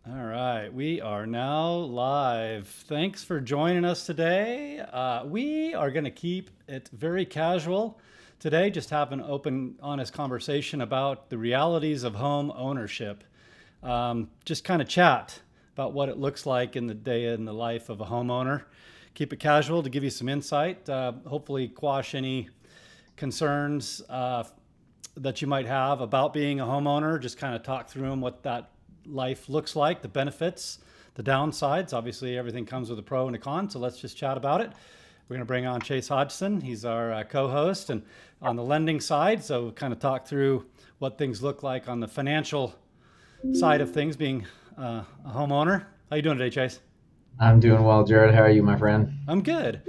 All right, we are now live. Thanks for joining us today. We are going to keep it very casual today, just have an open, honest conversation about the realities of home ownership. Just kind of chat about what it looks like in the day in the life of a homeowner. Keep it casual to give you some insight, hopefully, quash any concerns that you might have about being a homeowner. Just kind of talk through them, what that life looks like, the benefits, the downsides. Obviously, everything comes with a pro and a con, so let's just chat about it. We're going to bring on Chase Hodgson. He's our co-host and on the lending side, so kind of talk through what things look like on the financial side of things, being a homeowner. How you doing today, Chase? I'm doing well, Jerod. How are you, my friend? I'm good.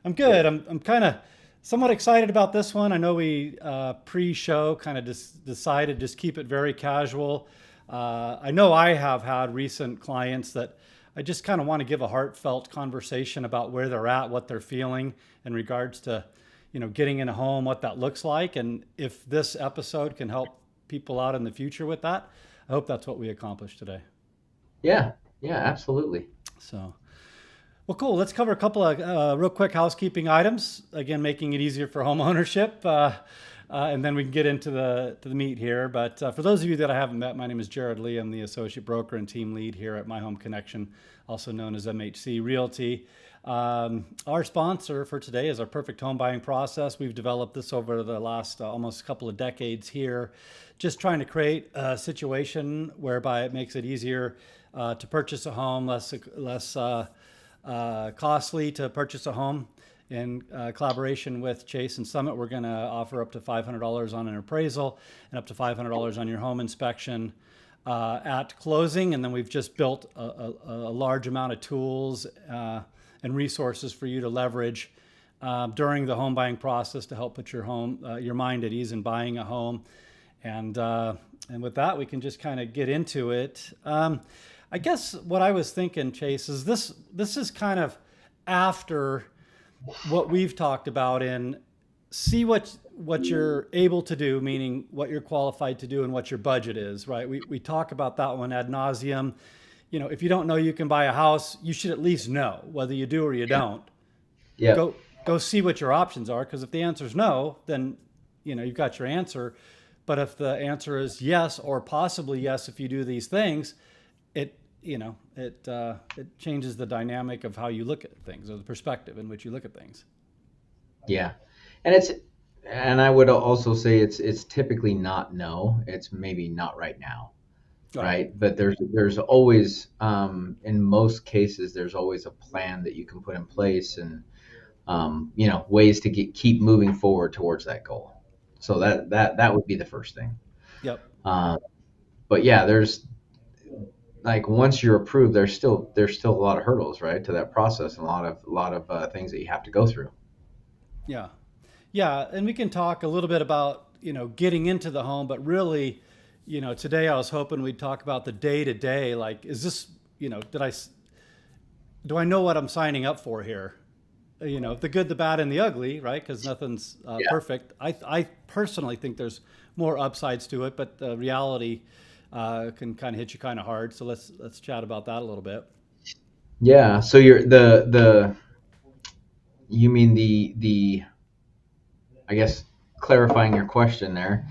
I'm good. I'm kind of somewhat excited about this one. I know we pre-show kind of just decided just keep it very casual. I know I have had recent clients that I just kind of want to give a heartfelt conversation about where they're at, what they're feeling in regards to, getting in a home, what that looks like, and if this episode can help people out in the future with that, I hope that's what we accomplish today. Yeah, yeah, absolutely. So. Well, cool. Let's cover a couple of real quick housekeeping items. Again, making it easier for home ownership, and then we can get into the meat here. But for those of you that I haven't met, my name is Jerod Lee. I'm the associate broker and team lead here at My Home Connection, also known as MHC Realty. Our sponsor for today is our perfect home buying process. We've developed this over the last almost couple of decades here, just trying to create a situation whereby it makes it easier to purchase a home, less costly to purchase a home. In collaboration with Chase and Summit, we're going to offer up to $500 on an appraisal and up to $500 on your home inspection at closing. And then we've just built a large amount of tools and resources for you to leverage during the home buying process to help put your mind at ease in buying a home. And with that, we can just kind of get into it. I guess what I was thinking, Chase, is this is kind of after what we've talked about in see what you're able to do, meaning what you're qualified to do and what your budget is, right? We talk about that one ad nauseum. If you don't know you can buy a house, you should at least know whether you do or you Yeah, don't. yeah, Go see what your options are, because if the answer is no, then you've got your answer. But if the answer is yes or possibly yes if you do these things, it it changes the dynamic of how you look at things or the perspective in which you look at things. yeah. And it's and I would also say it's typically not no. It's maybe not right now, Right. right? But there's always in most cases there's always a plan that you can put in place and ways to keep moving forward towards that goal. So that would be the first thing. Yep. Um, but yeah, there's like once you're approved, there's still a lot of hurdles, right, to that process, and a lot of things that you have to go through. Yeah. Yeah, and we can talk a little bit about getting into the home, but really, today I was hoping we'd talk about the day to day. Like, is this, do I know what I'm signing up for here? The good, the bad, and the ugly, right? Because nothing's Yeah, perfect. I personally think there's more upsides to it, but the reality can kind of hit you kind of hard. So let's chat about that a little bit. yeah. So you're the you mean the I guess clarifying your question there.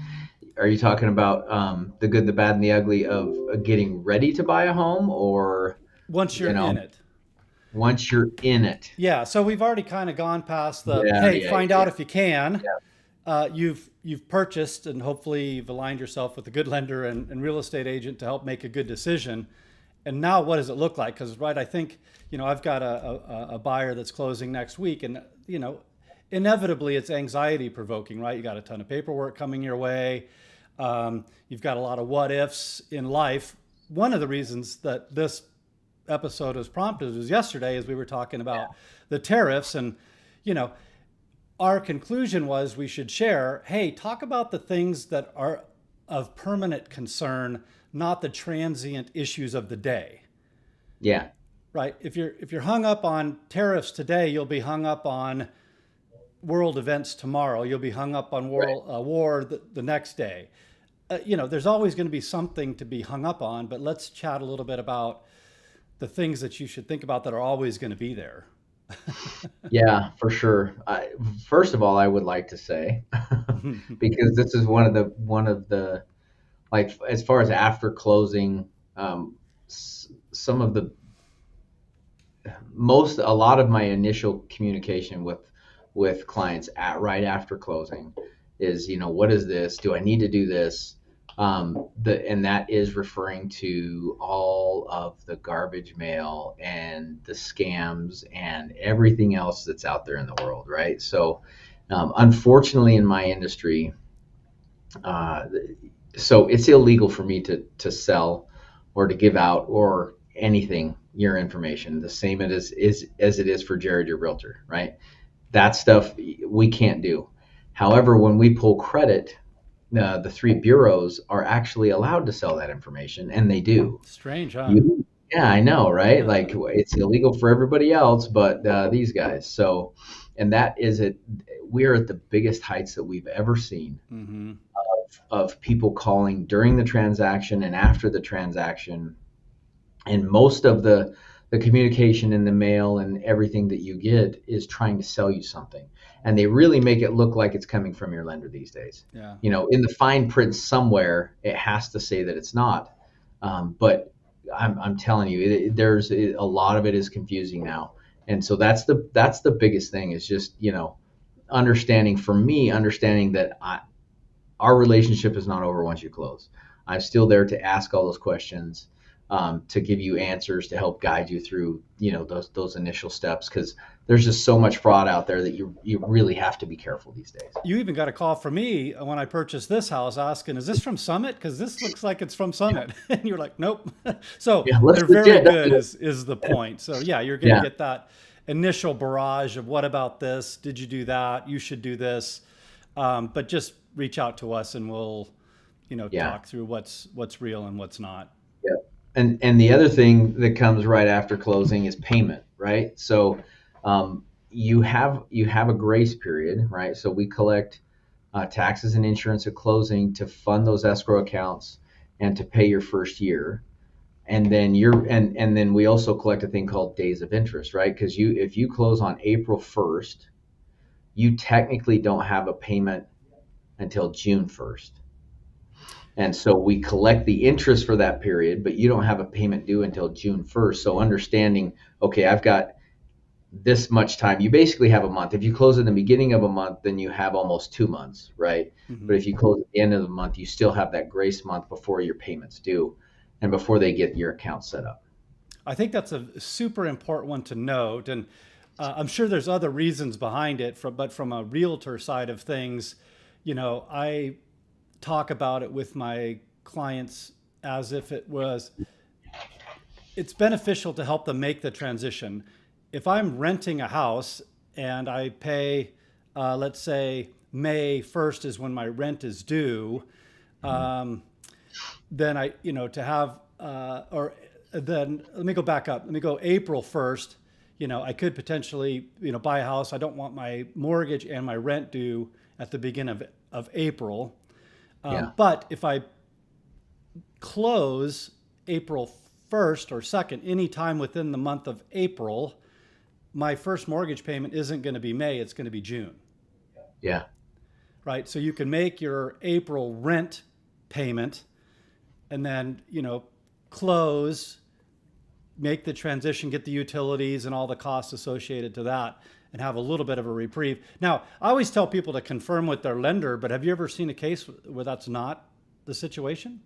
Are you talking about the good, the bad, and the ugly of getting ready to buy a home, or Once you're you in know, it. once you're in it? Yeah, so we've already kind of gone past the Yeah, hey, yeah, find yeah, out if you can. yeah, You've purchased and hopefully you've aligned yourself with a good lender and real estate agent to help make a good decision. And now, what does it look like? Because right, I think I've got a buyer that's closing next week, and inevitably it's anxiety provoking, right? You got a ton of paperwork coming your way. You've got a lot of what ifs in life. One of the reasons that this episode was prompted was yesterday as we were talking yeah, about the tariffs, and you know our conclusion was we should share, hey, talk about the things that are of permanent concern, not the transient issues of the day. yeah, Right? If you're hung up on tariffs today, you'll be hung up on world events tomorrow. You'll be hung up on right, war the next day. there's always going to be something to be hung up on, but let's chat a little bit about the things that you should think about that are always going to be there. Yeah, for sure. First of all, I would like to say, because this is one of the like as far as after closing, some of the a lot of my initial communication with clients at right after closing is, what is this? Do I need to do this? And that is referring to all of the garbage mail and the scams and everything else that's out there in the world, right? So, unfortunately, in my industry, uh, so it's illegal for me to sell or to give out or anything your information, the same as it is for Jerod, your realtor, right? That stuff we can't do. However, when we pull credit, the three bureaus are actually allowed to sell that information, and they do. Strange, huh? Yeah, I know, right? Like it's illegal for everybody else, but these guys. So, and that is it. We're at the biggest heights that we've ever seen Mm-hmm. of people calling during the transaction and after the transaction, and most of the communication in the mail and everything that you get is trying to sell you something, and they really make it look like it's coming from your lender these days. Yeah. In the fine print somewhere it has to say that it's not, but I'm telling you, there's a lot of it is confusing now, and so that's the biggest thing is just understanding that our relationship is not over once you close. I'm still there to ask all those questions, to give you answers, to help guide you through, those initial steps, because there's just so much fraud out there that you really have to be careful these days. You even got a call from me when I purchased this house asking, is this from Summit? Because this looks like it's from Summit. And you're like, nope. So Yeah, let's they're very legit. good is the point. So yeah, you're going to Yeah, get that initial barrage of what about this? Did you do that? You should do this. But just reach out to us and we'll, yeah, talk through what's real and what's not. yeah. And the other thing that comes right after closing is payment, right? So, you have a grace period, right? So we collect taxes and insurance at closing to fund those escrow accounts and to pay your first year. And then and then we also collect a thing called days of interest, right? Because if you close on April 1st, you technically don't have a payment until June 1st. And so we collect the interest for that period, but you don't have a payment due until June 1st. So understanding, okay, I've got this much time. You basically have a month. If you close in the beginning of a month, then you have almost 2 months, right? Hmm. But if you close at the end of the month, you still have that grace month before your payments due and before they get your account set up. I think that's a super important one to note. And I'm sure there's other reasons behind it, but from a realtor side of things, I talk about it with my clients as if it's beneficial to help them make the transition. If I'm renting a house and I pay, let's say May 1st is when my rent is due, Mhm. um, then to have, or then let me go back up. Let me go April 1st. I could potentially, buy a house. I don't want my mortgage and my rent due at the beginning of April. Yeah. But if I close April 1st or 2nd, anytime within the month of April, my first mortgage payment isn't going to be May, it's going to be June, Yeah. right? So you can make your April rent payment and then, close, make the transition, get the utilities and all the costs associated to that, and have a little bit of a reprieve. Now, I always tell people to confirm with their lender, but have you ever seen a case where that's not the situation?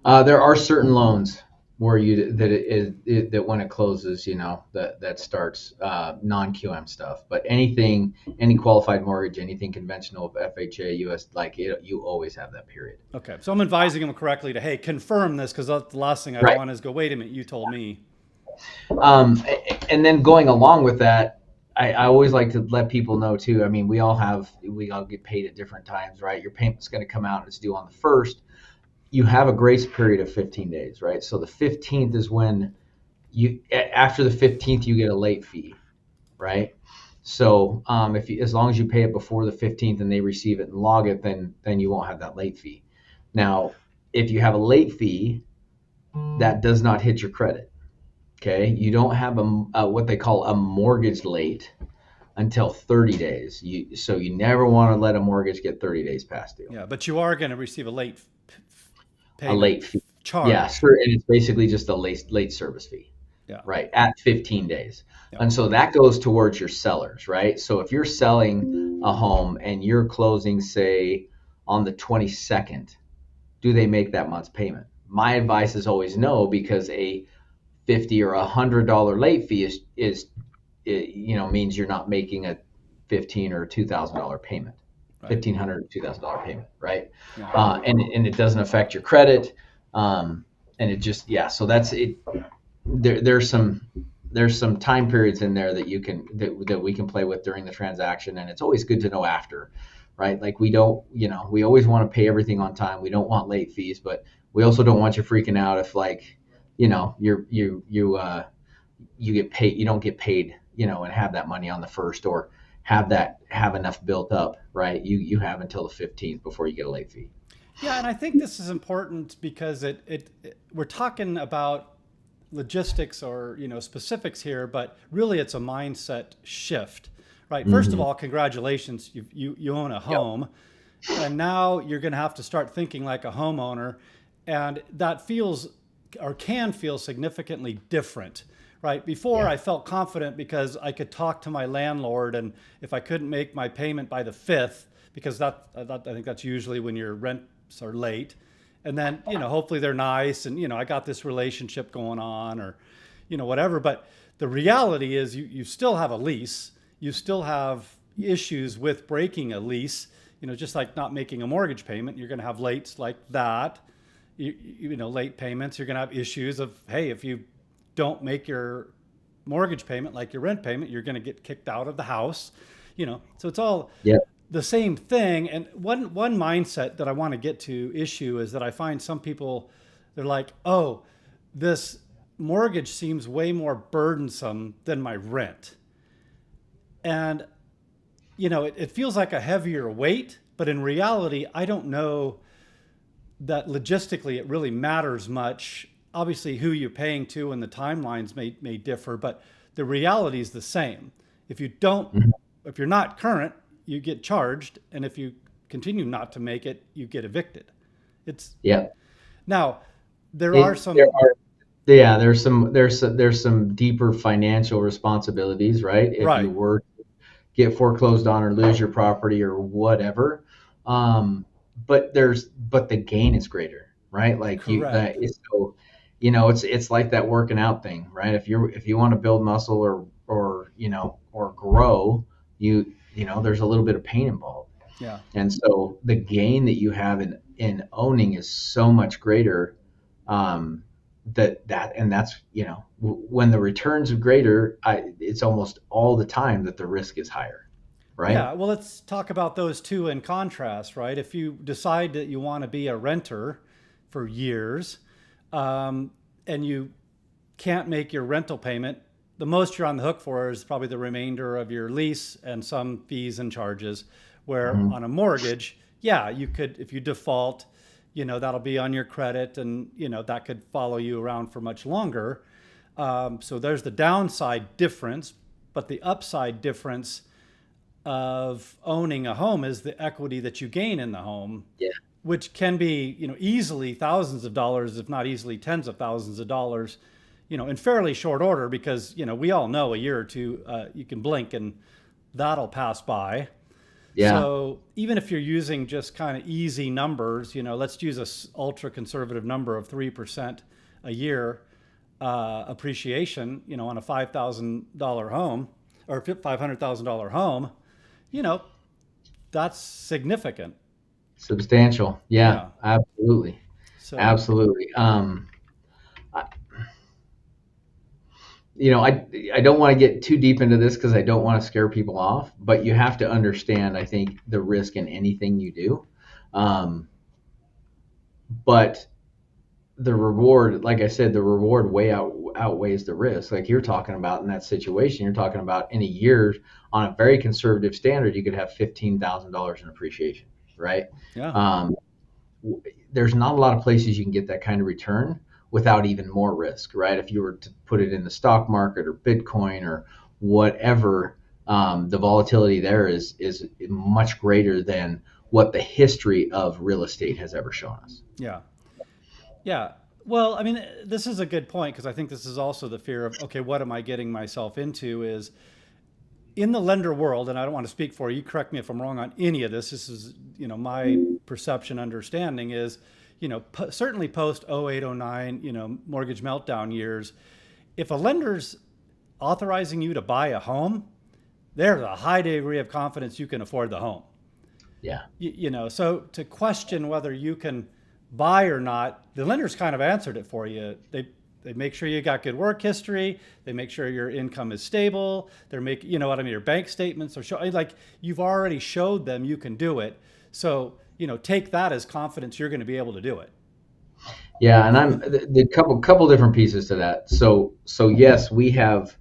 There are certain loans where that when it closes, that starts non-QM stuff. But any qualified mortgage, anything conventional, FHA, US, you always have that period. Okay, so I'm advising them correctly to, hey, confirm this because that's the last thing I Right. want is go, wait a minute, you told me. And then going along with that, I always like to let people know too. I mean, we all get paid at different times, right? Your payment's going to come out and it's due on the 1st. You have a grace period of 15 days, right? So the 15th is when after the 15th, you get a late fee, right? So as long as you pay it before the 15th and they receive it and log it, then you won't have that late fee. Now, if you have a late fee, that does not hit your credit. Okay, you don't have a what they call a mortgage late until 30 days. So you never want to let a mortgage get 30 days past due. Yeah, but you are going to receive a late A payment late fee. Yeah, charge. sure, and it's basically just a late service fee, Yeah. right? At 15 days. Yeah. And so that goes towards your sellers, right? So if you're selling a home and you're closing, say, on the 22nd, do they make that month's payment? My advice is always no, because a $50 or $100 late fee is means you're not making a $15 or $2,000 payment, Right. $1,500 or $2,000 payment, right? Yeah. And it doesn't affect your credit, and it just so that's it. There's some time periods in there that that we can play with during the transaction, and it's always good to know after, right? Like we don't, we always want to pay everything on time. We don't want late fees, but we also don't want you freaking out if you get paid, you don't get paid, and have that money on the first, or have enough built up, right? You have until the 15th before you get a late fee. Yeah, and I think this is important because we're talking about logistics or specifics here, but really it's a mindset shift, right? First of all, congratulations, you own a home, and now you're going to have to start thinking like a homeowner, and that feels or can feel significantly different. Right. Before I felt confident because I could talk to my landlord, and if I couldn't make my payment by the 5th, because I think that's usually when your rents are late, and then hopefully they're nice, and I got this relationship going on, or whatever. But the reality is you still have a lease, you still have issues with breaking a lease, just like not making a mortgage payment. You're going to have lates like that, late payments. You're going to have issues of, hey, if you don't make your mortgage payment like your rent payment, you're going to get kicked out of the house. So it's all the same thing. And one mindset that I want to get to issue is that I find some people, they're like, oh, this mortgage seems way more burdensome than my rent. And it feels like a heavier weight, but in reality, I don't know that logistically it really matters much. Obviously, who you're paying to and the timelines may differ, but the reality is the same. If you don't, if you're not current, you get charged, and if you continue not to make it, you get evicted. It's now there's some deeper financial responsibilities, right? If you were to get foreclosed on or lose your property or whatever, but the gain is greater, right? Like it's like that working out thing, right? If you want to build muscle or grow, there's a little bit of pain involved. Yeah. And so the gain that you have in owning is so much greater, and that's when the returns are greater, it's almost all the time that the risk is higher, right? Yeah, well, let's talk about those two in contrast, right? If you decide that you want to be a renter for years, and you can't make your rental payment, the most you're on the hook for is probably the remainder of your lease and some fees and charges. Where on a mortgage, you could, if you default, that'll be on your credit, and that could follow you around for much longer. So there's the downside difference, but the upside difference of owning a home is the equity that you gain in the home. Which can be, easily thousands of dollars, if not easily tens of thousands of dollars, in fairly short order, because, we all know a year or two, you can blink and that'll pass by. So even if you're using just kind of easy numbers, let's use a ultra conservative number of 3% a year appreciation, on a $5,000 home or $500,000 home, that's significant. Substantial. Absolutely. So, Absolutely. I don't want to get too deep into this because I don't want to scare people off, but you have to understand, I think, the risk in anything you do. But the reward, like I said, the reward outweighs the risk. Like you're talking about in that situation, you're talking about in a year on a very conservative standard, you could have $15,000 in appreciation, right? there's not a lot of places you can get that kind of return without even more risk, right? If you were to put it in the stock market or Bitcoin or whatever, the volatility there is much greater than what the history of real estate has ever shown us. Yeah. Yeah. Well, I mean, this is a good point because I think this is also the fear of, okay, what am I getting myself into is in the lender world, and I don't want to speak for you, correct me if I'm wrong on any of this. This is, my perception, understanding is, certainly post 08, 09, mortgage meltdown years, if a lender's authorizing you to buy a home, there's a high degree of confidence you can afford the home. Yeah. So to question whether you can buy or not, the lenders kind of answered it for you. They make sure you got good work history. They make sure your income is stable. They're making, your bank statements are showing, like you've already showed them you can do it. So, take that as confidence you're going to be able to do it. Yeah, and I'm the couple different pieces to that. So yes, we have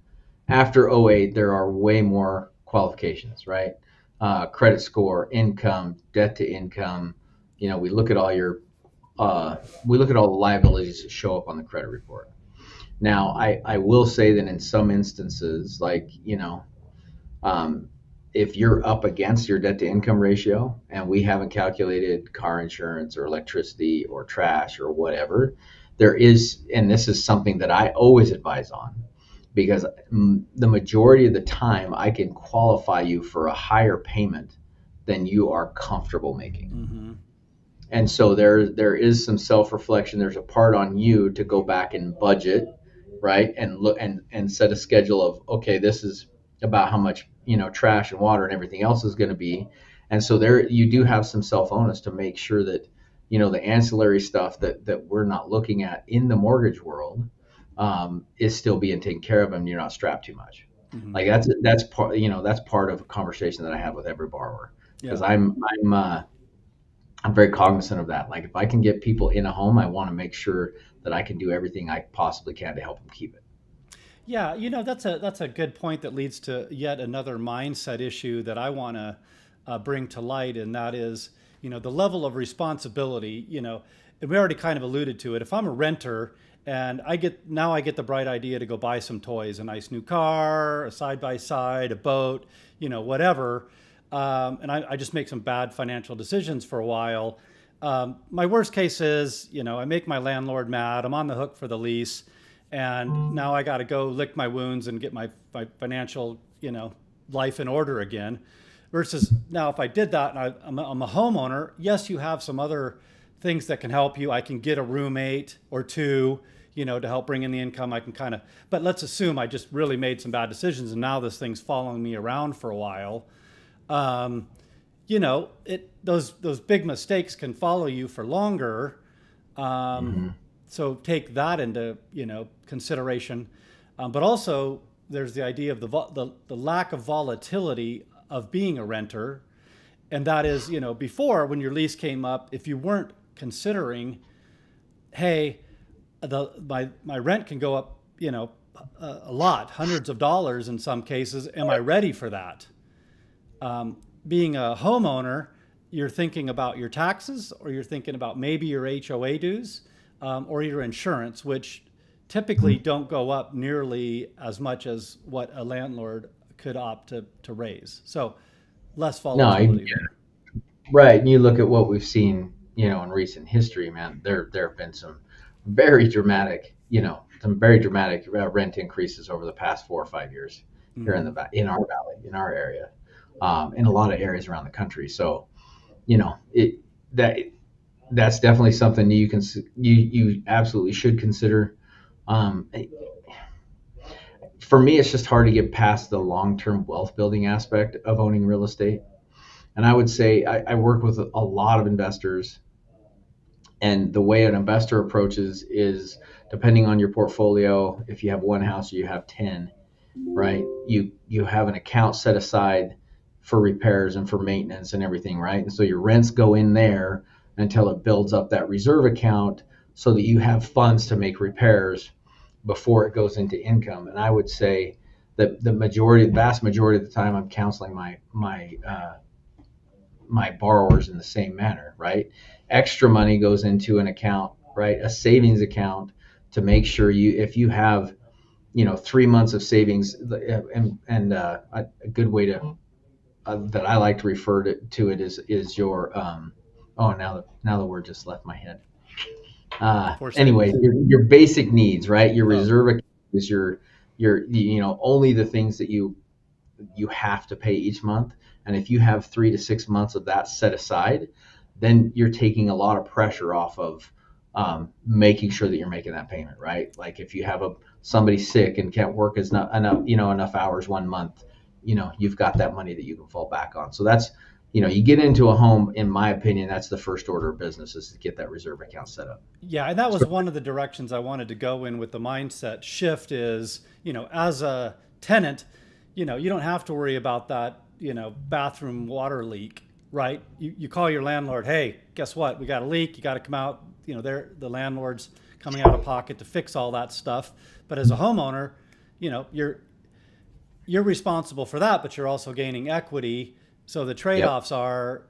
after '08 there are way more qualifications, right? Credit score, income, debt to income. We look at all your we look at all the liabilities that show up on the credit report. Now, I will say that in some instances, like if you're up against your debt to income ratio and we haven't calculated car insurance or electricity or trash or whatever, there is, and this is something that I always advise on because the majority of the time I can qualify you for a higher payment than you are comfortable making. Mm-hmm. And so there is some self-reflection. There's a part on you to go back and budget, right? And look and set a schedule of, okay, this is about how much, trash and water and everything else is going to be. And so there you do have some self-onus to make sure that, the ancillary stuff that we're not looking at in the mortgage world is still being taken care of and you're not strapped too much. Mm-hmm. Like that's part, that's part of a conversation that I have with every borrower because I'm very cognizant of that. Like if I can get people in a home, I want to make sure that I can do everything I possibly can to help them keep it. Yeah, that's a good point that leads to yet another mindset issue that I want to bring to light, and that is, the level of responsibility. And we already kind of alluded to it. If I'm a renter and I get the bright idea to go buy some toys, a nice new car, a side by side, a boat, whatever. And I just make some bad financial decisions for a while. My worst case is, I make my landlord mad. I'm on the hook for the lease. And now I got to go lick my wounds and get my financial, life in order again. Versus now, if I did that and I'm a homeowner, yes, you have some other things that can help you. I can get a roommate or two, to help bring in the income. I can but let's assume I just really made some bad decisions and now this thing's following me around for a while. Those big mistakes can follow you for longer. So take that into, consideration. But also there's the idea of the lack of volatility of being a renter. And that is, before when your lease came up, if you weren't considering, hey, my rent can go up, a lot, hundreds of dollars in some cases. Am I ready for that? Being a homeowner, you're thinking about your taxes, or you're thinking about maybe your HOA dues, or your insurance, which typically don't go up nearly as much as what a landlord could opt to raise. So less volatility there. Right. And you look at what we've seen, in recent history, man, there have been some very dramatic, rent increases over the past 4 or 5 years here in our valley, in our area. In a lot of areas around the country. So, that's definitely something you absolutely should consider. For me, it's just hard to get past the long-term wealth building aspect of owning real estate. And I would say I work with a lot of investors, and the way an investor approaches is depending on your portfolio. If you have one house or you have 10, right? You have an account set aside for repairs and for maintenance and everything, right? And so your rents go in there until it builds up that reserve account so that you have funds to make repairs before it goes into income. And I would say that the vast majority of the time I'm counseling my borrowers in the same manner, right? extra money goes into an account, right? A savings account to make sure if you have, 3 months of savings, and a good way to that I like to refer to it is your oh, now the word just left my head. For Anyway, savings. your basic needs, right? Your Oh, reserve account is your only the things that you have to pay each month. And if you have 3 to 6 months of that set aside, then you're taking a lot of pressure off of making sure that you're making that payment, right? Like if you have somebody sick and can't work as enough hours 1 month, you've got that money that you can fall back on. So that's, you get into a home, in my opinion, that's the first order of business, is to get that reserve account set up. yeah, and that So, was one of the directions I wanted to go in with the mindset shift is, as a tenant, you don't have to worry about that, bathroom water leak, right? You call your landlord, hey, guess what? We got a leak. You got to come out. The landlord's coming out of pocket to fix all that stuff. But as a homeowner, you're responsible for that, but you're also gaining equity. So the yep. trade-offs are,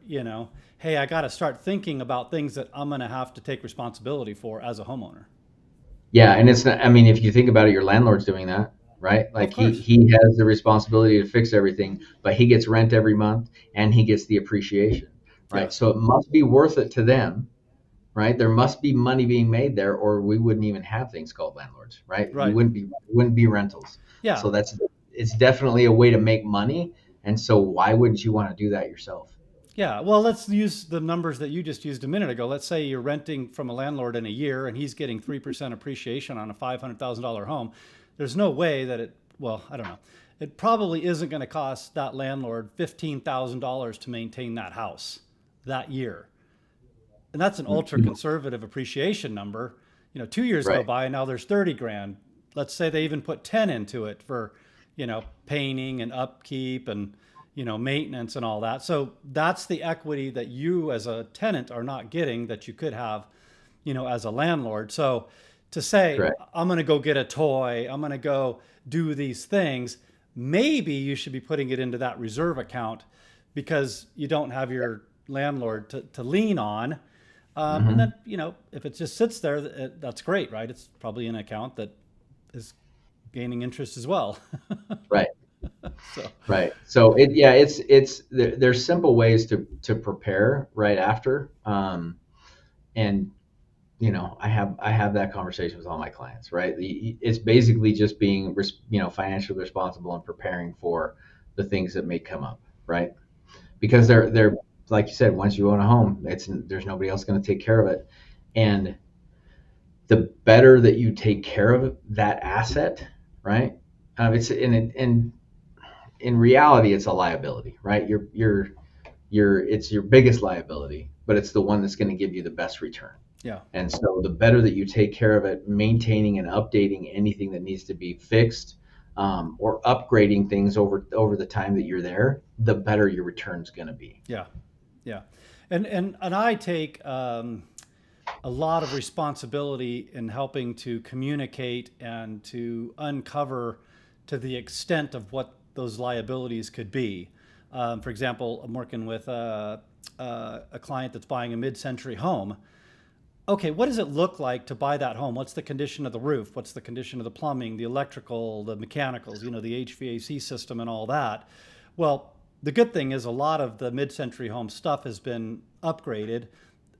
hey, I got to start thinking about things that I'm going to have to take responsibility for as a homeowner. Yeah, and it's not, I mean, if you think about it, your landlord's doing that, right? Of Like he course. he has the responsibility to fix everything, but he gets rent every month and he gets the appreciation, right? Yes. So it must be worth it to them, right? There must be money being made there, or we wouldn't even have things called landlords, right? You Right. wouldn't be rentals. Yeah. So it's definitely a way to make money, and so why wouldn't you want to do that yourself? Yeah. Well, let's use the numbers that you just used a minute ago. Let's say you're renting from a landlord in a year and he's getting 3% appreciation on a $500,000 home. There's no way that well, I don't know. It probably isn't going to cost that landlord $15,000 to maintain that house that year. And that's an ultra conservative appreciation number. 2 years go Right. by and now there's 30 grand. Let's say they even put 10 into it for, painting and upkeep and, maintenance and all that. So that's the equity that you as a tenant are not getting that you could have, as a landlord. So to say, Correct. I'm going to go get a toy, I'm going to go do these things, maybe you should be putting it into that reserve account because you don't have your landlord to lean on. And Hmm. then, if it just sits there, that's great, right? It's probably an account that is gaining interest as well. Right. So, Right. So there's simple ways to prepare right after. And I have that conversation with all my clients, right? It's basically just being financially responsible and preparing for the things that may come up, right? Because yeah, they're like you said, once you own a home, there's nobody else going to take care of it. And the better that you take care of that asset, right? It's in reality, it's a liability, right? It's your biggest liability, but it's the one that's going to give you the best return. yeah, And so the better that you take care of it, maintaining and updating anything that needs to be fixed, or upgrading things over the time that you're there, the better your return's going to be. yeah, yeah. And I take a lot of responsibility in helping to communicate and to uncover to the extent of what those liabilities could be. For example, I'm working with a client that's buying a mid-century home. Okay, what does it look like to buy that home? What's the condition of the roof? What's the condition of the plumbing, the electrical, the mechanicals, the HVAC system and all that? Well, the good thing is a lot of the mid-century home stuff has been upgraded.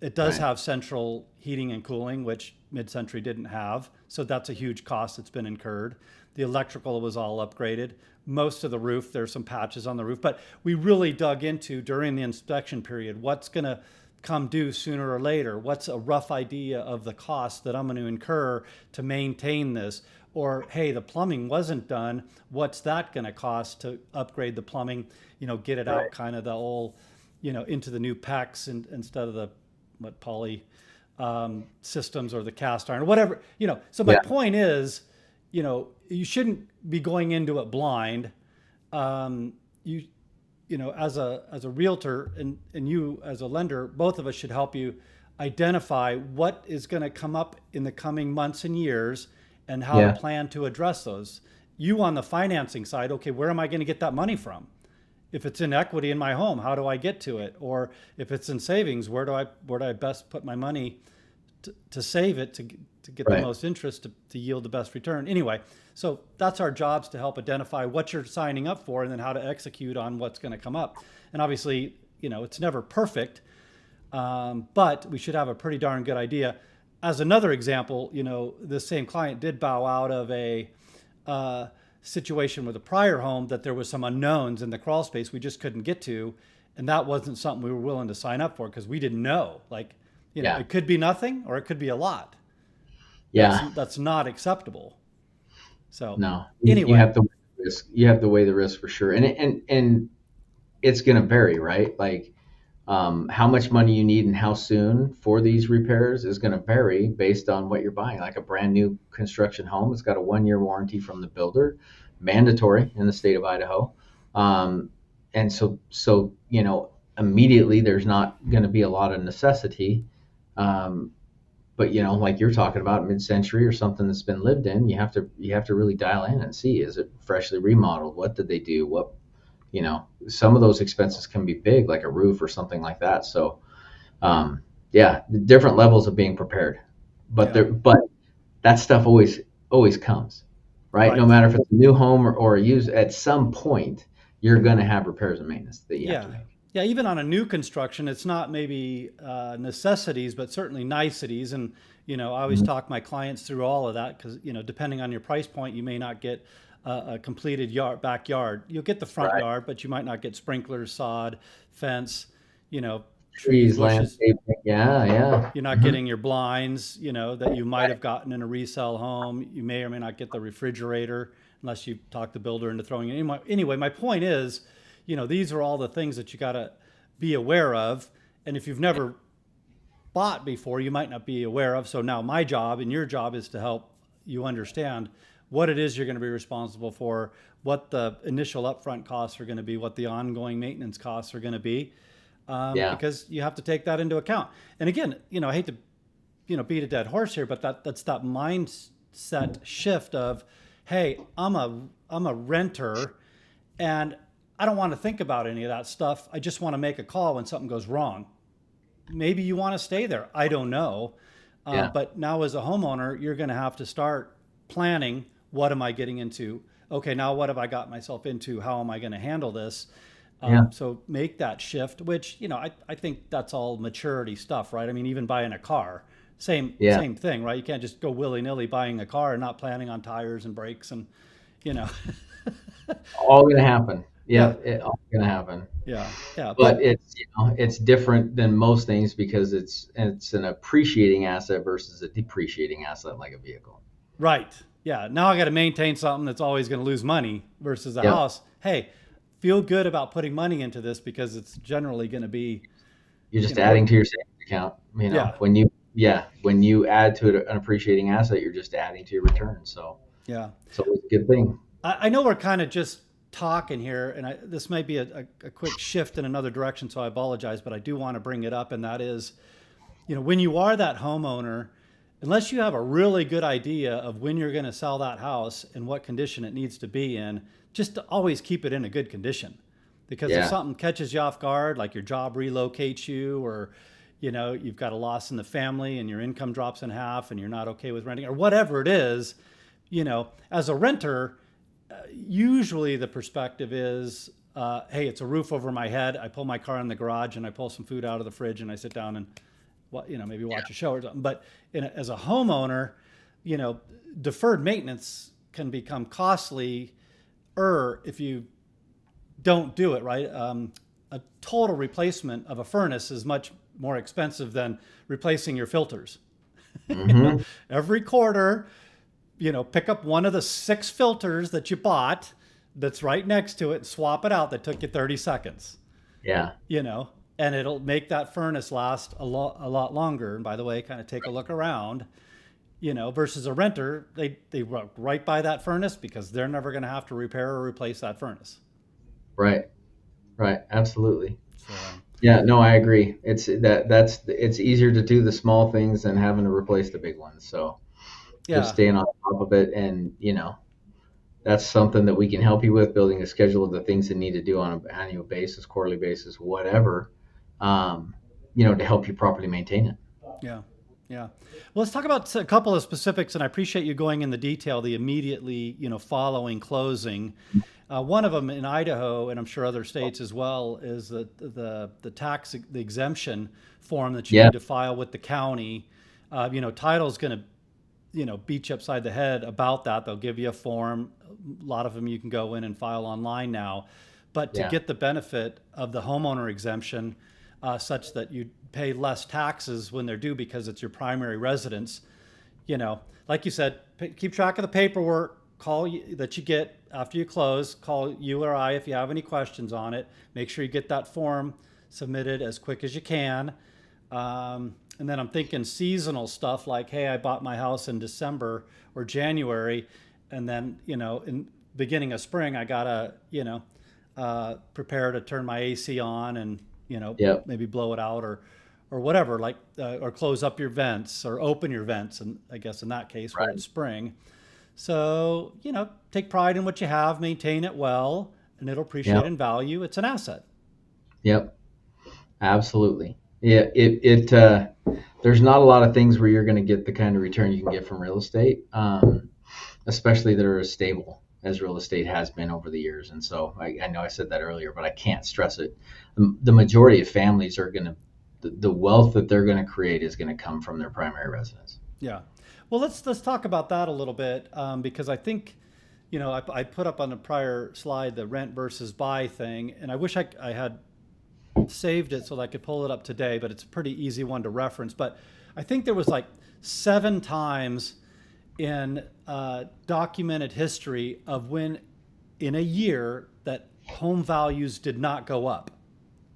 It does Right. have central heating and cooling, which mid-century didn't have. So that's a huge cost that's been incurred. The electrical was all upgraded. Most of the roof, there's some patches on the roof, but we really dug into during the inspection period, what's going to come due sooner or later? What's a rough idea of the cost that I'm going to incur to maintain this? Or, hey, the plumbing wasn't done. What's that going to cost to upgrade the plumbing? Get it Right. out kind of the old, into the new PEX instead of the poly systems or the cast iron or whatever. So my Yeah. point is, you shouldn't be going into it blind. You as a realtor and you as a lender, both of us should help you identify what is going to come up in the coming months and years and how to Yeah. plan to address those. You on the financing side, okay, where am I going to get that money from? if it's in equity in my home, how do I get to it? Or if it's in savings, where do I best put my money to save it to get the Right. most interest to yield the best return? Anyway, so that's our jobs, to help identify what you're signing up for and then how to execute on what's going to come up. And obviously, it's never perfect, but we should have a pretty darn good idea. As another example, this same client did bow out of a situation with a prior home that there was some unknowns in the crawl space we just couldn't get to, and that wasn't something we were willing to sign up for because we didn't know. Like, Yeah. it could be nothing or it could be a lot. Yeah. That's not acceptable. So No, you anyway, have to weigh the risk. You have to weigh the risk for sure. And it's going to vary, right? Like, how much money you need and how soon for these repairs is going to vary based on what you're buying. Like a brand new construction home, it's got a 1 year warranty from the builder, mandatory in the state of Idaho. And so, immediately there's not going to be a lot of necessity. But like you're talking about mid-century or something that's been lived in, you have to really dial in and see, is it freshly remodeled? What did they do? Some of those expenses can be big, like a roof or something like that. So, yeah, the different levels of being prepared, but yeah, but that stuff always comes, right? No right. matter if it's a new home or a used, at some point you're going to have repairs and maintenance that you have to Yeah. make. Yeah, even on a new construction, it's not maybe necessities, but certainly niceties. And, I always Mhm. talk my clients through all of that because, depending on your price point, you may not get a completed backyard. You'll get the front Right. yard, but you might not get sprinklers, sod, fence, you know, trees, Trees, bushes. landscaping, yeah, yeah. You're not Hmm. getting your blinds, that you might have gotten in a resale home. You may or may not get the refrigerator unless you talk the builder into throwing it in. Anyway, my point is, these are all the things that you got to be aware of. And if you've never bought before, you might not be aware of. So now my job and your job is to help you understand what it is you're going to be responsible for, what the initial upfront costs are going to be, what the ongoing maintenance costs are going to be, Yeah, because you have to take that into account. And again, I hate to beat a dead horse here, but that's that mindset shift of, hey, I'm a renter, and I don't want to think about any of that stuff. I just want to make a call when something goes wrong. Maybe you want to stay there. I don't know. yeah, But now as a homeowner, you're going to have to start planning. What am I getting into? Okay, now what have I got myself into? How am I going to handle this? yeah, So make that shift, which, I think that's all maturity stuff, right? I mean, even buying a car, same yeah. same thing, right? You can't just go willy-nilly buying a car and not planning on tires and brakes and, you know. All gonna happen. Yeah, Yeah, it all gonna happen. yeah. But But it's different than most things because it's an appreciating asset versus a depreciating asset like a vehicle. right. Yeah. Now I got to maintain something that's always going to lose money versus a Yep. house. Hey, feel good about putting money into this because it's generally going to be, You're just worth. adding to your savings account. Yeah. When you add to an appreciating asset, you're just adding to your return. So Yeah. it's always a good thing. I know we're kind of just talking here, and this might be a quick shift in another direction, so I apologize, but I do want to bring it up, and that is, when you are that homeowner, unless you have a really good idea of when you're going to sell that house and what condition it needs to be in, just to always keep it in a good condition. Because if Yeah. something catches you off guard, like your job relocates you, or you've got a loss in the family and your income drops in half and you're not okay with renting, or whatever it is, as a renter, usually the perspective is, hey, it's a roof over my head. I pull my car in the garage and I pull some food out of the fridge and I sit down and, maybe watch a show or something. But as a homeowner, you know, deferred maintenance can become costly if you don't do it right. A total replacement of a furnace is much more expensive than replacing your filters. Hmm. Every quarter, pick up one of the 6 filters that you bought that's right next to it and swap it out that took you 30 seconds, Yeah. you know, and it'll make that furnace last a lot longer. And by the way, kind of take a look around, versus a renter, they walk right by that furnace because they're never going to have to repair or replace that furnace. Right. Right. Absolutely. So, Yeah. No, I agree. It's easier to do the small things than having to replace the big ones. So just yeah, staying on top of it, and that's something that we can help you with, building a schedule of the things that need to do on an annual basis, quarterly basis, whatever, to help you properly maintain it. Yeah. Yeah. Well, let's talk about a couple of specifics, and I appreciate you going in the detail, the immediately, following closing. One of them in Idaho, and I'm sure other states as well, is the tax the exemption form that you Yeah, need to file with the county. Title's going to beat you upside the head about that. They'll give you a form. A lot of them you can go in and file online now. But to yeah, get the benefit of the homeowner exemption, such that you pay less taxes when they're due because it's your primary residence, like you said, keep track of the paperwork. Call you, that you get after you close. Call you or I if you have any questions on it. Make sure you get that form submitted as quick as you can. And then I'm thinking seasonal stuff like, hey, I bought my house in December or January, and then in beginning of spring, I gotta prepare to turn my AC on and yep, maybe blow it out or whatever, like or close up your vents or open your vents, and I guess in that case where right, it's spring. So take pride in what you have, maintain it well, and it'll appreciate yep, in value. It's an asset. yep, absolutely. Yeah, there's not a lot of things where you're going to get the kind of return you can get from real estate, especially that are as stable as real estate has been over the years. And so I know I said that earlier, but I can't stress it. The majority of families are going to, the wealth that they're going to create is going to come from their primary residence. Yeah. Well, let's talk about that a little bit, because I think, I put up on the prior slide the rent versus buy thing, and I wish I had saved it so that I could pull it up today, but it's a pretty easy one to reference. But I think there was like 7 times in documented history of when in a year that home values did not go up.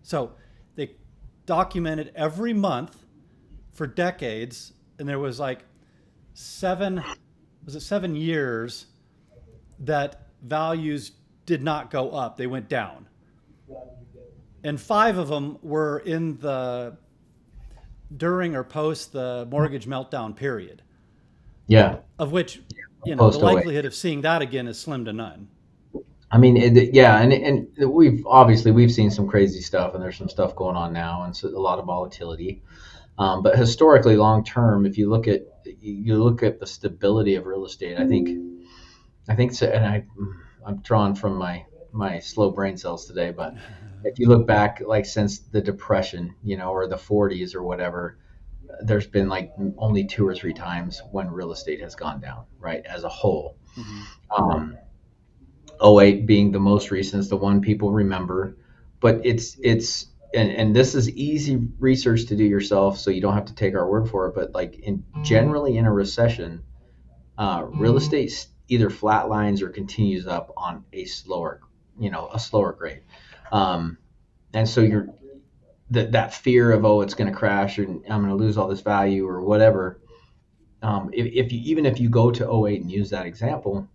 So they documented every month for decades, and there was like 7 years that values did not go up, they went down. And 5 of them were in the during or post the mortgage meltdown period, Yeah. of which the Post away. likelihood of seeing that again is slim to none. I mean, yeah, and we've seen some crazy stuff, and there's some stuff going on now, and so a lot of volatility. But historically, long term, if you look at the stability of real estate, I think so. And I'm drawn from my slow brain cells today, but if you look back, like since the Depression, or the 40s or whatever, there's been like only 2 or 3 times when real estate has gone down, right, as a whole. Mm-hmm. Um, '08 being the most recent is the one people remember, but it's and this is easy research to do yourself, so you don't have to take our word for it. But like generally in a recession, real estate either flatlines or continues up on a slower grade, and so that fear of, oh, it's going to crash and I'm going to lose all this value or whatever. If you go to '08 and use that example,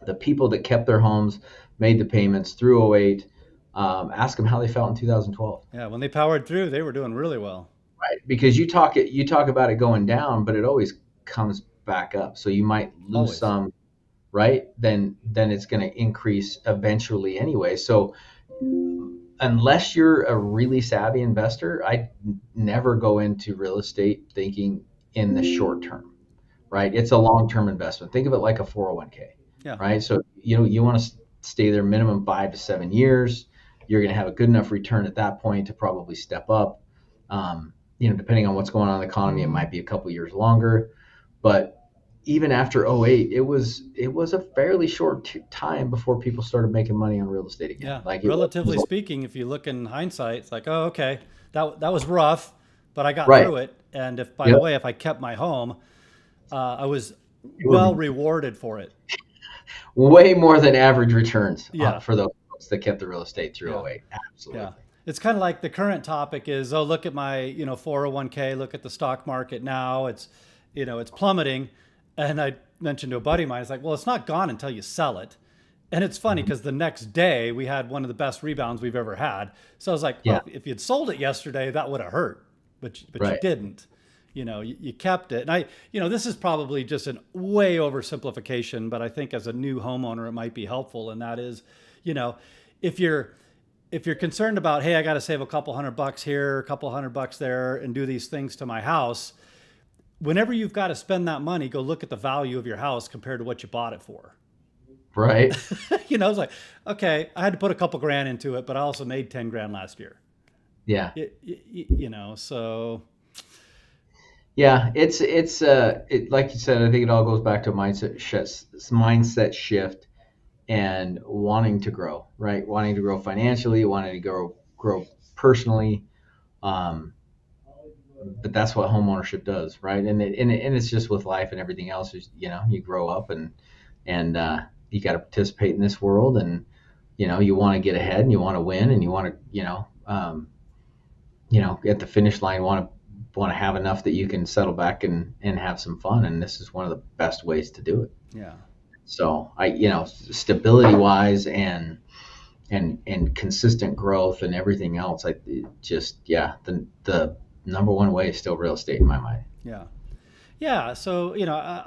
the people that kept their homes, made the payments through '08, ask them how they felt in 2012. Yeah, when they powered through, they were doing really well. Right? Because you talk about it going down, but it always comes back up. So you might lose Always. some, right? Then it's going to increase eventually anyway. So unless you're a really savvy investor, I never go into real estate thinking in the short term, right? It's a long-term investment. Think of it like a 401k, Yeah. right? So you want to stay there minimum 5 to 7 years. You're going to have a good enough return at that point to probably step up. Depending on what's going on in the economy, it might be a couple years longer. But even after '08, it was a fairly short time before people started making money on real estate again. Yeah. Like it Relatively was speaking, if you look in hindsight, it's like, oh, okay, that was rough, but I got right. through it. And if, by the Yep. way, if I kept my home, I was It was well rewarded for it. way more than average returns Yeah. for those folks that kept the real estate through Yeah. '08. Yeah. Absolutely. It's kind of like the current topic is, oh, look at my, 401k, look at the stock market now. It's plummeting. And I mentioned to a buddy of mine, it's like, well, it's not gone until you sell it. And it's funny Mhm. because the next day we had one of the best rebounds we've ever had. So I was like, Yeah. well, if you'd sold it yesterday, that would have hurt, but you Right. didn't. you kept it. And this is probably just an way oversimplification, but I think as a new homeowner, it might be helpful. And that is, you know, if you're if you're concerned about, hey, I got to save a couple $100 here, a couple $100 there, and do these things to my house, whenever you've got to spend that money, go look at the value of your house compared to what you bought it for. Right. It's like, okay, I had to put a couple grand into it, but I also made 10 grand last year. Yeah. So Yeah, it's like you said. I think it all goes back to mindset shift and wanting to grow, right? Wanting to grow financially, wanting to grow personally. Um, but that's what home ownership does, right? And it's just with life and everything else. Is you grow up and you got to participate in this world, and you want to get ahead and you want to win and you want to at the finish line want to have enough that you can settle back and have some fun, and this is one of the best ways to do it. yeah, So stability wise and consistent growth and everything else, the number one way is still real estate in my mind. yeah. Yeah, so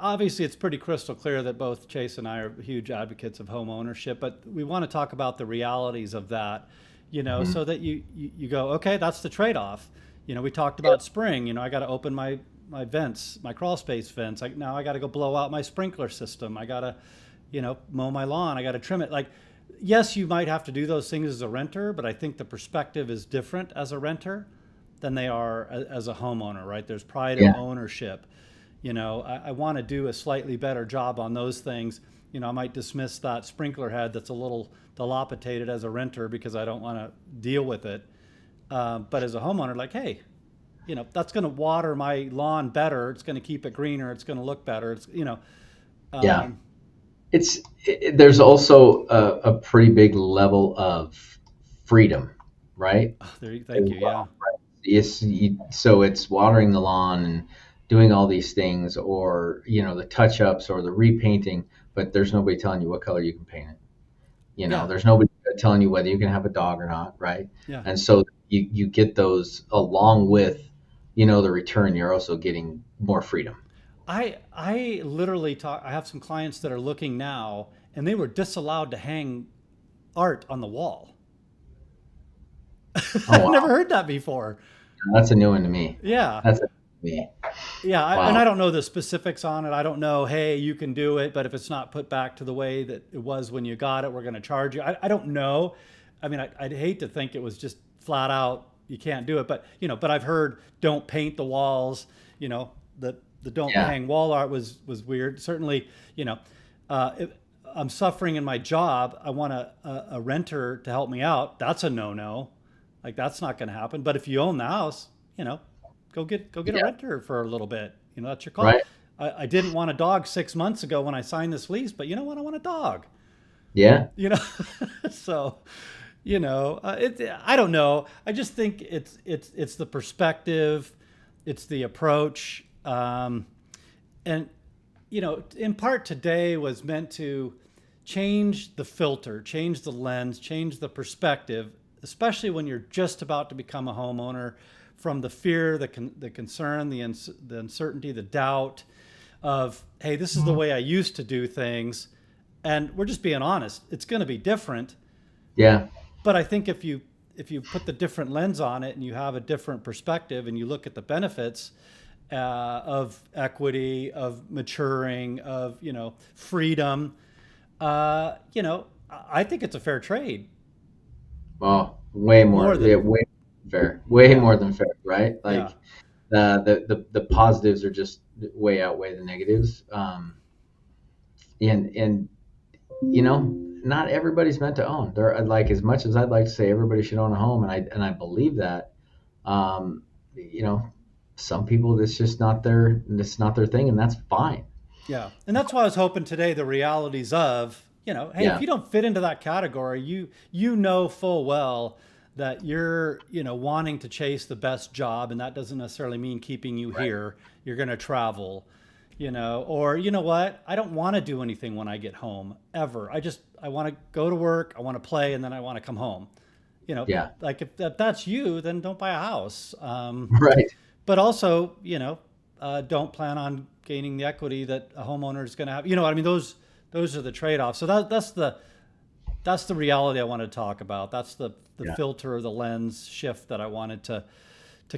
obviously it's pretty crystal clear that both Chase and I are huge advocates of home ownership, but we want to talk about the realities of that, Mm-hmm. so that you go, okay, that's the trade-off. We talked about spring. I got to open my vents, my crawl space vents. Now I got to go blow out my sprinkler system. I got to, mow my lawn. I got to trim it. Like, yes, you might have to do those things as a renter, but I think the perspective is different as a renter than they are as a homeowner, right? There's pride of Yeah. ownership. I want to do a slightly better job on those things. I might dismiss that sprinkler head that's a little dilapidated as a renter because I don't want to deal with it. But as a homeowner, like, hey, that's going to water my lawn better. It's going to keep it greener. It's going to look better. Yeah. Um, There's also a pretty big level of freedom, right? Thank you. Yeah. So it's watering the lawn and doing all these things, or the touch ups or the repainting, but there's nobody telling you what color you can paint it. Yeah. There's nobody telling you whether you can have a dog or not, right? Yeah. And so you get those along with the return. You're also getting more freedom. I literally talk. I have some clients that are looking now, and they were disallowed to hang art on the wall. Oh I've never wow, heard that before. that's a new one to me. Yeah. That's a new one to me. Yeah, and Wow. I don't know the specifics on it. I don't know, hey, you can do it, but if it's not put back to the way that it was when you got it, we're going to charge you. I don't know. I mean, I'd hate to think it was just flat out, you can't do it. But I've heard don't paint the walls, the don't Yeah. hang wall art was weird. Certainly, if I'm suffering in my job, I want a renter to help me out. That's a no-no. Like, that's not going to happen. But if you own the house, go get a Yeah. renter for a little bit. That's your call. Right. I didn't want a dog 6 months ago when I signed this lease, but you know what? I want a dog. Yeah. You know, so I don't know. I just think it's the perspective, it's the approach, and in part today was meant to change the filter, change the lens, change the perspective, especially when you're just about to become a homeowner, from the fear, the concern, the uncertainty, the doubt of, hey, this is the way I used to do things. And we're just being honest, it's going to be different. Yeah. But I think if you put the different lens on it and you have a different perspective and you look at the benefits of equity, of maturing, of freedom, I think it's a fair trade. Well, way more. More Yeah, than way fair. Way yeah, more than fair, right? yeah, Like the positives are just way outweigh the negatives. And not everybody's meant to own. There, like, as much as I'd like to say everybody should own a home, and I believe that, um, you know, some people it's not their thing, and that's fine. yeah. And that's why I was hoping today the realities of hey, if Yeah. you don't fit into that category, you know full well that you're wanting to chase the best job, and that doesn't necessarily mean keeping you Right. here. You're going to travel, or what, I don't want to do anything when I get home ever. I want to go to work, I want to play, and then I want to come home. Yeah. Like, if that's you, then don't buy a house. Right. But also, don't plan on gaining the equity that a homeowner is going to have. You know, I mean, those are the trade-offs. So that's the reality I wanted to talk about. That's the Yeah. filter or the lens shift that I wanted to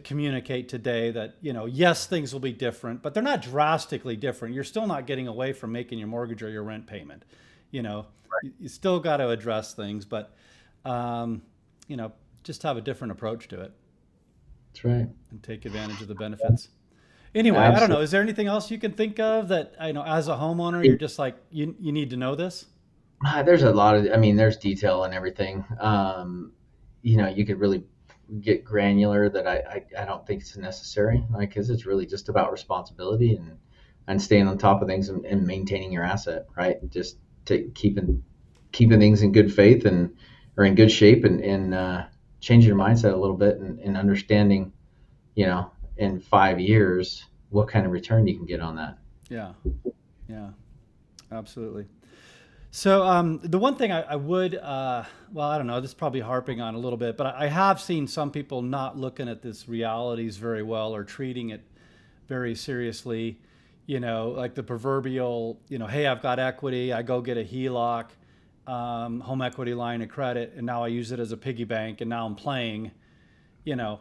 communicate today. That, you know, yes, things will be different, but they're not drastically different. You're still not getting away from making your mortgage or your rent payment. You know, you still got to address things, but you know, just have a different approach to it That's right. and take advantage of the benefits. Anyway, I don't know. Absolutely. Is there anything else you can think of that, I know, as a homeowner, you're just like, you need to know this? There's a lot of, I mean, there's detail and everything. You could really get granular that I don't think it's necessary, like, because it's really just about responsibility and staying on top of things and maintaining your asset, right? Just keeping things in good faith or in good shape and changing your mindset a little bit and understanding, in 5 years, what kind of return you can get on that. Yeah. Yeah, absolutely. So the one thing I would, well, I don't know, this is probably harping on a little bit, but I have seen some people not looking at this realities very well or treating it very seriously. You know, like the proverbial, you know, hey, I've got equity, I go get a HELOC, home equity line of credit, and now I use it as a piggy bank, and now I'm playing. You know,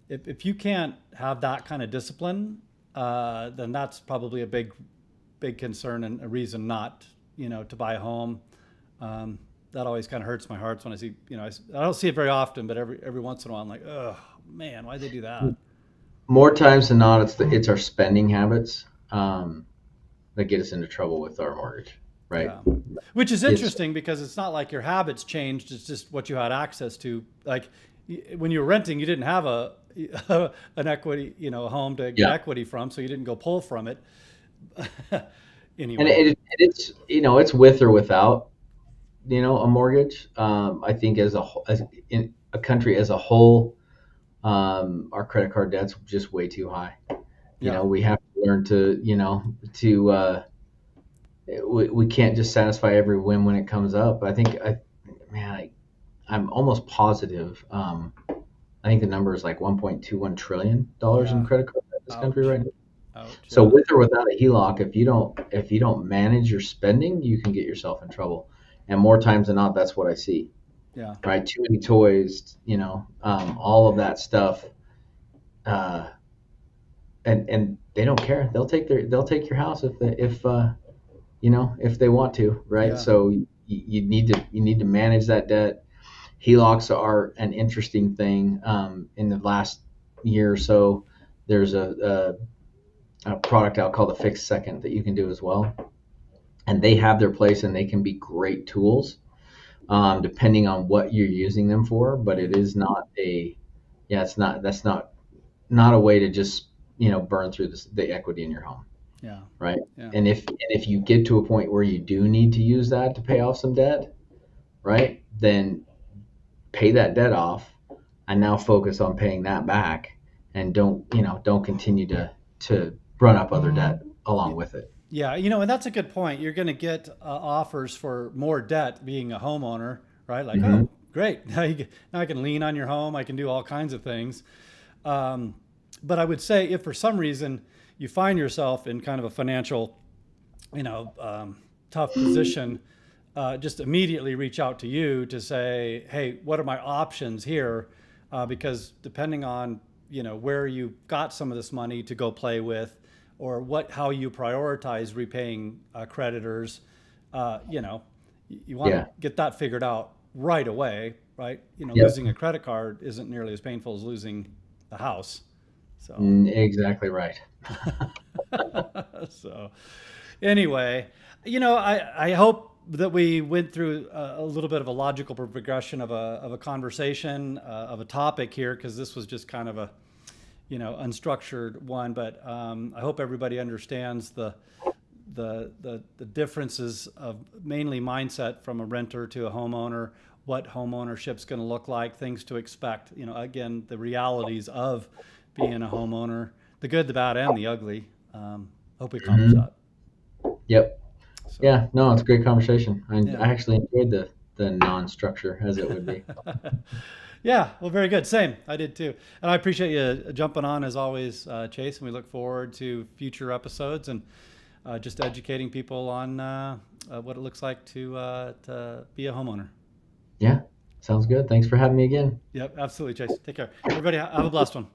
if you can't have that kind of discipline, then that's probably a big concern and a reason not, you know, to buy a home. That always kind of hurts my heart when I see, you know, I don't see it very often, but every once in a while I'm like, oh man, why'd they do that? More times than not, it's our spending habits that get us into trouble with our mortgage, right? Yeah. Which is It's interesting because it's not like your habits changed. It's just what you had access to. Like when you were renting, you didn't have an equity, you know, a home to get Yeah, equity from, so you didn't go pull from it. and Anyway, it's with or without a mortgage. I think as in a country as a whole, our credit card debt's just way too high. yeah, We have to learn we can't just satisfy every whim when it comes up. I think I'm almost positive. I think the number is like $1.21 trillion in yeah. credit card debt in this country Ouch, right now. ouch. So Yeah, with or without a HELOC, if you don't manage your spending, you can get yourself in trouble. And more times than not, that's what I see. yeah, Right? Too many toys, all of that stuff, uh, and they don't care. They'll take your house if they want to, right? yeah, So you need to manage that debt. HELOCs are an interesting thing. In the last year or so, there's a product out called a fixed second that you can do as well, and they have their place and they can be great tools, depending on what you're using them for. But it is not a yeah, it's not that's not a way to just burn through the equity in your home, yeah, right? yeah, And if you get to a point where you do need to use that to pay off some debt, right, then pay that debt off and now focus on paying that back, and don't continue to run up other debt yeah. along with it. Yeah, you know, and that's a good point. You're going to get offers for more debt being a homeowner, right? Like, Hmm. oh, great. Now I can lean on your home. I can do all kinds of things. Um, but I would say if for some reason you find yourself in kind of a financial, you know, tough position, just immediately reach out to you to say, hey, what are my options here? Because depending on, you know, where you got some of this money to go play with, or how you prioritize repaying creditors, you know, you want to Yeah. get that figured out right away, right? You know, Yep. losing a credit card isn't nearly as painful as losing a house. So, Exactly right. so anyway, you know, I hope that we went through a little bit of a logical progression of a conversation, of a topic here, because this was just kind of a, you know, unstructured one. But I hope everybody understands the differences of mainly mindset from a renter to a homeowner, what home ownership's going to look like, things to expect. You know, again, the realities of being a homeowner, the good, the bad, and the ugly. Hope we accomplished Hmm. that. Yep. So Yeah. No, it's a great conversation. I yeah, actually enjoyed the than non-structure as it would be. Yeah, well, very good. Same. I did too. And I appreciate you jumping on as always, Chase. And we look forward to future episodes and just educating people on what it looks like to be a homeowner. Yeah, sounds good. Thanks for having me again. Yep, absolutely, Chase. Take care. Everybody, have a blessed one.